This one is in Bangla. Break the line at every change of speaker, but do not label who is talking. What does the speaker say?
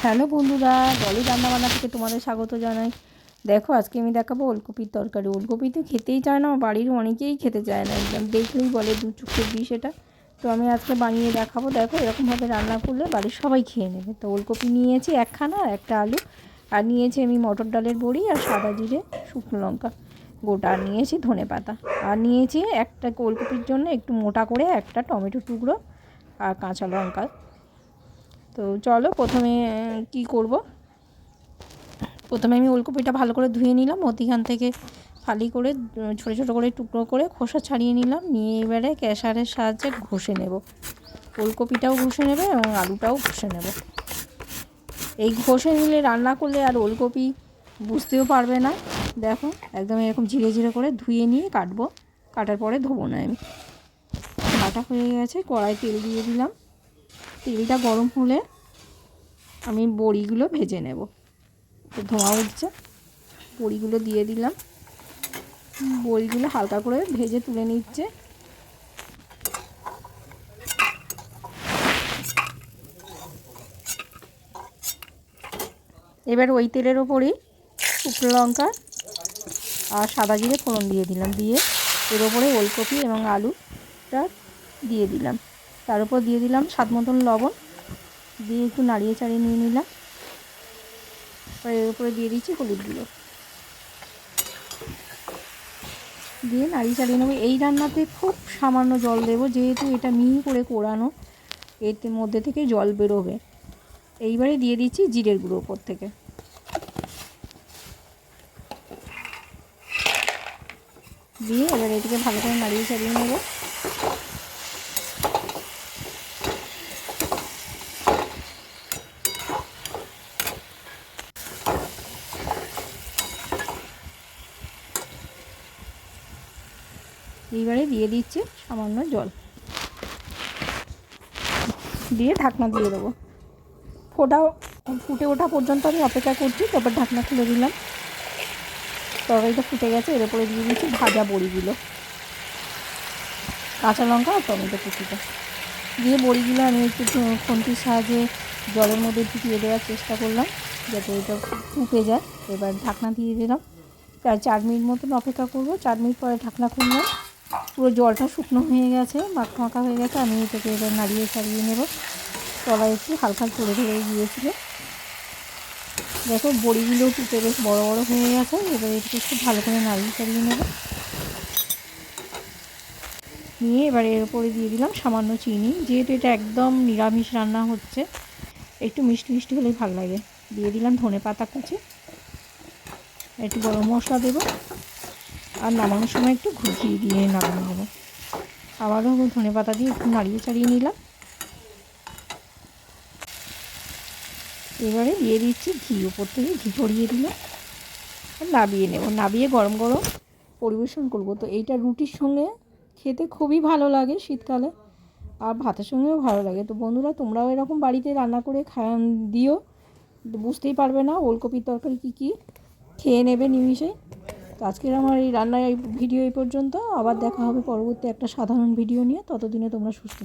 হ্যালো বন্ধুরা, ডলি রান্নাবান্না থেকে তোমাদের স্বাগত জানাই। দেখো আজকে আমি দেখাবো ওলকপির তরকারি। ওলকপি তো খেতেই চায় না, বাড়ির অনেকেই খেতে চায় না, একদম দেখলেই বলে দু চোখের বিষ এটা। তো আমি আজকে বানিয়ে দেখাবো। দেখো এরকমভাবে রান্না করলে বাড়ির সবাই খেয়ে নেবে। তো ওলকপি নিয়েছি একখানা, একটা আলু, আর নিয়েছি আমি মটর ডালের বড়ি আর সাদা জিরে শুকনো লঙ্কা গোটা, আর নিয়েছি ধনেপাতা, আর নিয়েছি একটা ওলকপির জন্য একটু মোটা করে একটা টমেটো টুকরো আর কাঁচা লঙ্কা। তো চলো প্রথমে কি করব। প্রথমে আমি ওলকপিটা ভালো করে ধুয়ে নিলাম, মধ্যিখান থেকে ফালি করে ছোটো ছোটো করে টুকরো করে খোসা ছাড়িয়ে নিলাম। নিয়ে এবারে ক্যাশারের সাহায্যে ঘষে নেব। ওলকপিটাও ঘষে নেবে এবং আলুটাও ঘষে নেব। এই ঘষে নিলে রান্না করলে আর ওলকপি বুঝতেও পারবে না। দেখো একদম এরকম ঝিরে ঝিরে করে ধুয়ে নিয়ে কাটবো। কাটার পরে ধোবো না আমি। কাটা হয়ে গেছে, কড়াই তেল দিয়ে দিলাম। তেলটা গরম হলে আমি বড়িগুলো ভেজে নেব। তো ধোঁয়া উঠছে, বড়িগুলো দিয়ে দিলাম। বড়িগুলো হালকা করে ভেজে তুলে নিচ্ছে। এবার ওই তেলের ওপরেই শুকনো লঙ্কা আর সাদা জিরে ফোড়ন দিয়ে দিলাম। দিয়ে এর ওপরে ওলকপি এবং আলুটা দিয়ে দিলাম। তার উপর দিয়ে দিলাম স্বাদ মতন লবণ, দিয়ে একটু নাড়িয়ে চাড়িয়ে নিয়ে নিলাম। এবার এর উপরে দিয়ে দিচ্ছি হলুদ গুঁড়ো, দিয়ে নাড়িয়ে চালিয়ে নেবো। এই রান্নাতে খুব সামান্য জল দেবো, যেহেতু এটা মিহি করে কোরানো, এর মধ্যে থেকে জল বেরোবে। এইবারে দিয়ে দিচ্ছি জিরের গুঁড়ো ওপর থেকে। দিয়ে এবার এটিকে ভালো করে নাড়িয়ে চালিয়ে নেব। এইবারে দিয়ে দিচ্ছি সামান্য জল, দিয়ে ঢাকনা দিয়ে দেবো। ফুটে ওঠা পর্যন্ত আমি অপেক্ষা করছি। তারপর ঢাকনা খুলে দিলাম। তরকারিটা ফুটে গেছে। এর উপরে দিয়ে দিচ্ছি ভাজা বড়িগুলো, কাঁচা লঙ্কা আর টমেটো কুচিটা দিয়ে বড়িগুলো আমি একটু খুন্তির সাহায্যে জলের মধ্যে ঢুকিয়ে দেওয়ার চেষ্টা করলাম, যাতে এটা ফুটে যায়। এবার ঢাকনা দিয়ে দিলাম। প্রায় 4 মিনিট মতন অপেক্ষা করবো। 4 মিনিট পরে ঢাকনা খুললাম। পুরো জলটা শুকনো হয়ে গেছে, মাখা মাখা হয়ে গেছে। আমি এটাকে এবার নাড়িয়ে চাড়িয়ে নেব। তলায় একটু হালকা ধরে ধরে গিয়েছিল। দেখো বড়িগুলো টুটে বেশ বড় বড় হয়ে গেছে। এবার এটাকে একটু ভালো করে নাড়িয়ে চাড়িয়ে নেব। নিয়ে এবার এর উপরে দিয়ে দিলাম সামান্য চিনি, যেহেতু এটা একদম নিরামিষ রান্না হচ্ছে, একটু মিষ্টি মিষ্টি হলেই ভালো লাগে। দিয়ে দিলাম ধনেপাতা কুচি, একটু গরম মশলা দেবো, আর নামানোর সময় একটু ঘুরিয়ে দিয়ে নামিয়ে নেব। আবারও ধনেপাতা দিয়ে একটু নাড়িয়ে চাড়িয়ে নিলাম। এবারে দিয়ে দিচ্ছি ঘি, ওপর থেকে ঘি ছড়িয়ে দিলাম। নাবিয়ে নেব। নাবিয়ে গরম গরম পরিবেশন করব। তো এইটা রুটির সঙ্গে খেতে খুবই ভালো লাগে শীতকালে, আর ভাতের সঙ্গেও ভালো লাগে। তো বন্ধুরা, তোমরাও এরকম বাড়িতে রান্না করে দিও, বুঝতেই পারবে না ওলকপির তরকারি কী খেয়ে নেবে নিমিষেই। তো আজকের আমার এই রান্নার ভিডিও এই পর্যন্ত। আবার দেখা হবে পরবর্তী একটা সাধারণ ভিডিও নিয়ে। ততদিনে তোমরা সুস্থ থাকো।